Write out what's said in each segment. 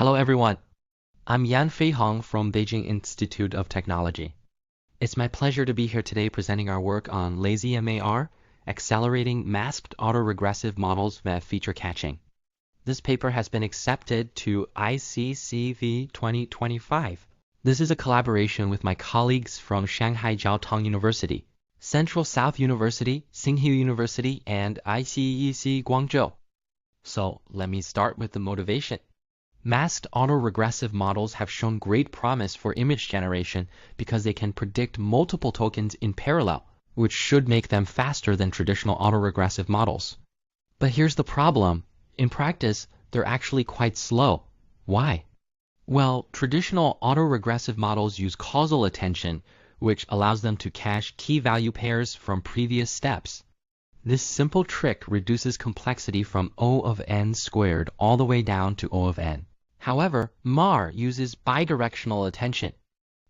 Hello everyone, I'm Yan Feihong from Beijing Institute of Technology. It's my pleasure to be here today presenting our work on LazyMAR, accelerating masked autoregressive models via feature catching. This paper has been accepted to ICCV 2025. This is a collaboration with my colleagues from Shanghai Jiao Tong University, Central South University, Tsinghua University, and ICCV Guangzhou. So let me start with the motivation. Masked autoregressive models have shown great promise for image generation because they can predict multiple tokens in parallel, which should make them faster than traditional autoregressive models. But here's the problem. In practice, they're actually quite slow. Why? Well, traditional autoregressive models use causal attention, which allows them to cache key value pairs from previous steps. This simple trick reduces complexity from O of n squared all the way down to O of n. However, MAR uses bidirectional attention.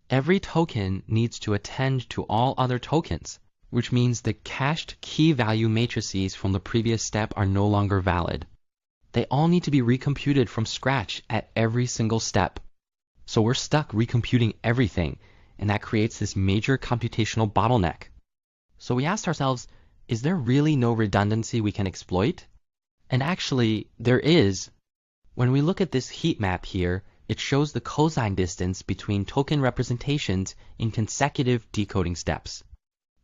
Every token needs to attend to all other tokens, which means the cached key value matrices from the previous step are no longer valid. They all need to be recomputed from scratch at every single step. So we're stuck recomputing everything, and that creates this major computational bottleneck. So we asked ourselves, is there really no redundancy we can exploit? And actually, there is. When we look at this heat map here, it shows the cosine distance between token representations in consecutive decoding steps.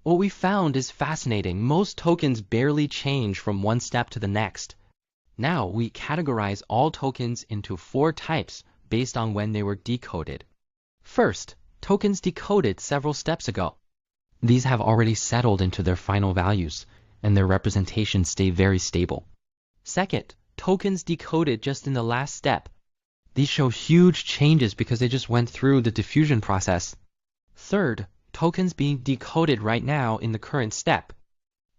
What we found is fascinating. Most tokens barely change from one step to the next. Now we categorize all tokens into 4 types based on when they were decoded. First, tokens decoded several steps ago. These have already settled into their final values, and their representations stay very stable. Second, tokens decoded just in the last step. These show huge changes because they just went through the diffusion process. Third, tokens being decoded right now in the current step.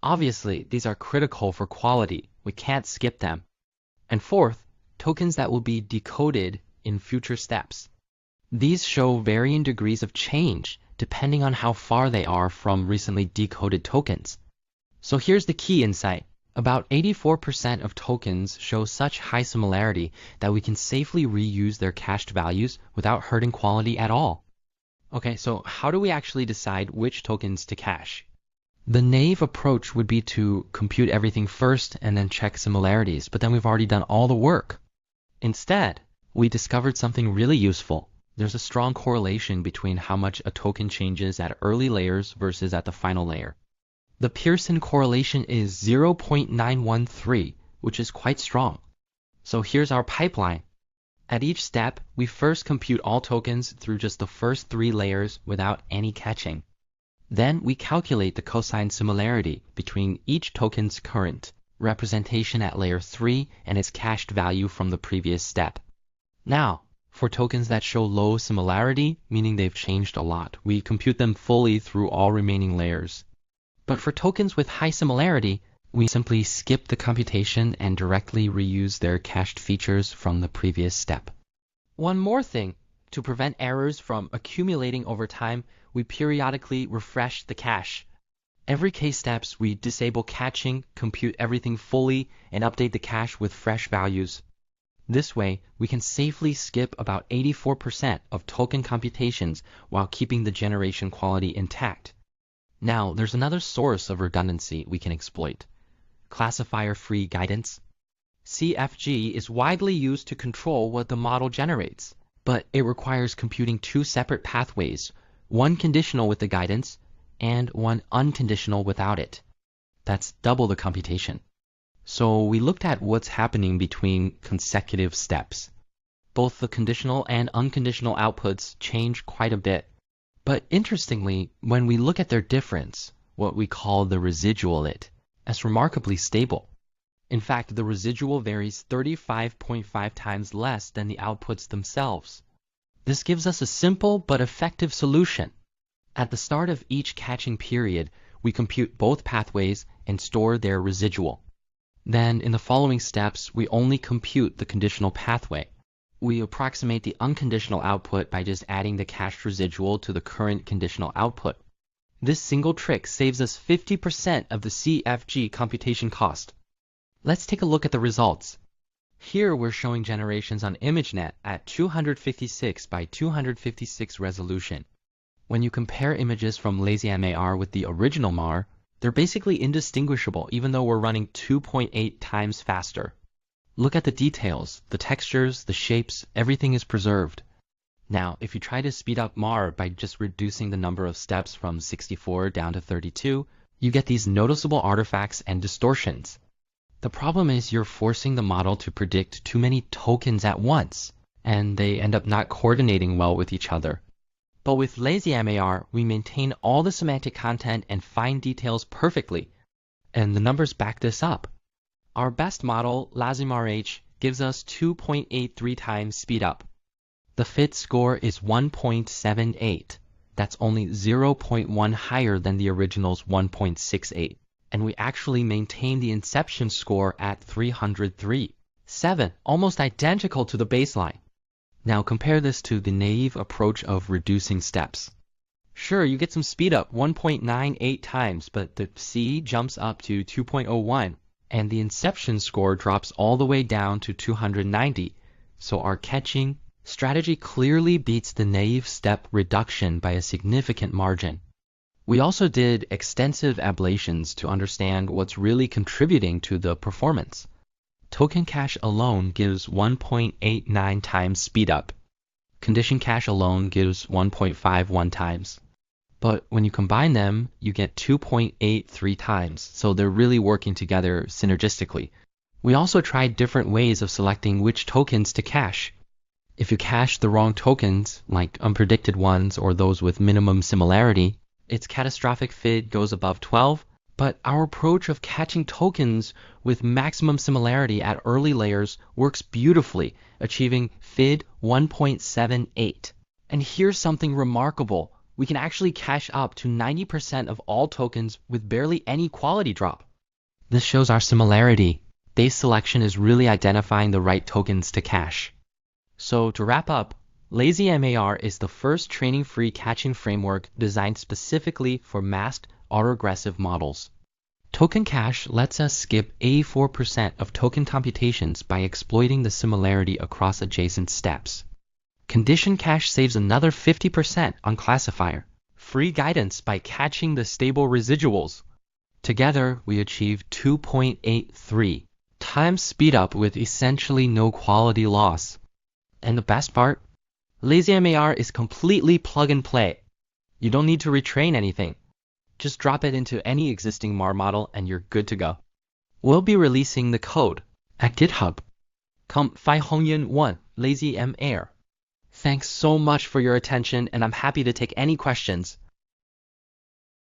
Obviously, these are critical for quality. We can't skip them. And fourth, tokens that will be decoded in future steps. These show varying degrees of change depending on how far they are from recently decoded tokens. So here's the key insight. About 84% of tokens show such high similarity that we can safely reuse their cached values without hurting quality at all. Okay, so how do we actually decide which tokens to cache? The naive approach would be to compute everything first and then check similarities, but then we've already done all the work. Instead, we discovered something really useful. There's a strong correlation between how much a token changes at early layers versus at the final layer. The Pearson correlation is 0.913, which is quite strong. So here's our pipeline. At each step, we first compute all tokens through just the first 3 layers without any catching. Then we calculate the cosine similarity between each token's current representation at layer 3 and its cached value from the previous step. Now, for tokens that show low similarity, meaning they've changed a lot, we compute them fully through all remaining layers. But for tokens with high similarity, we simply skip the computation and directly reuse their cached features from the previous step. One more thing, to prevent errors from accumulating over time, we periodically refresh the cache. Every k-steps, we disable catching, compute everything fully, and update the cache with fresh values. This way, we can safely skip about 84% of token computations while keeping the generation quality intact. Now, there's another source of redundancy we can exploit: classifier-free guidance. CFG is widely used to control what the model generates, but it requires computing 2 separate pathways, one conditional with the guidance and one unconditional without it. That's double the computation. So we looked at what's happening between consecutive steps. Both the conditional and unconditional outputs change quite a bit. But interestingly, when we look at their difference, what we call the residual is remarkably stable. In fact, the residual varies 35.5 times less than the outputs themselves. This gives us a simple but effective solution. At the start of each catching period, we compute both pathways and store their residual. Then, in the following steps, we only compute the conditional pathway. We approximate the unconditional output by just adding the cached residual to the current conditional output. This single trick saves us 50% of the CFG computation cost. Let's take a look at the results. Here we're showing generations on ImageNet at 256 by 256 resolution. When you compare images from LazyMAR with the original MAR, they're basically indistinguishable even though we're running 2.8 times faster. Look at the details, the textures, the shapes, everything is preserved. Now, if you try to speed up MAR by just reducing the number of steps from 64 down to 32, you get these noticeable artifacts and distortions. The problem is you're forcing the model to predict too many tokens at once, and they end up not coordinating well with each other. But with LazyMAR, we maintain all the semantic content and fine details perfectly, and the numbers back this up. Our best model, LazyMAR H, gives us 2.83 times speed up. The fit score is 1.78. That's only 0.1 higher than the original's 1.68. And we actually maintain the inception score at 303.7, almost identical to the baseline. Now compare this to the naive approach of reducing steps. Sure, you get some speed up 1.98 times, but the C jumps up to 2.01, and the inception score drops all the way down to 290. So our catching strategy clearly beats the naive step reduction by a significant margin. We also did extensive ablations to understand what's really contributing to the performance. Token cache alone gives 1.89 times speed up. Condition cache alone gives 1.51 times. But when you combine them, you get 2.83 times, so they're really working together synergistically. We also tried different ways of selecting which tokens to cache. If you cache the wrong tokens, like unpredicted ones or those with minimum similarity, its catastrophic FID goes above 12, but our approach of catching tokens with maximum similarity at early layers works beautifully, achieving FID 1.78. And here's something remarkable. We can actually cache up to 90% of all tokens with barely any quality drop. This shows our similarity. Base selection is really identifying the right tokens to cache. So to wrap up, LazyMAR is the first training-free catching framework designed specifically for masked autoregressive models. Token cache lets us skip 84% of token computations by exploiting the similarity across adjacent steps. Condition cache saves another 50% on classifier. Free guidance by catching the stable residuals. Together, we achieve 2.83 times speed up with essentially no quality loss. And the best part? LazyMAR is completely plug and play. You don't need to retrain anything. Just drop it into any existing MAR model and you're good to go. We'll be releasing the code at GitHub. Come 501 LazyMAR. Thanks so much for your attention, and I'm happy to take any questions.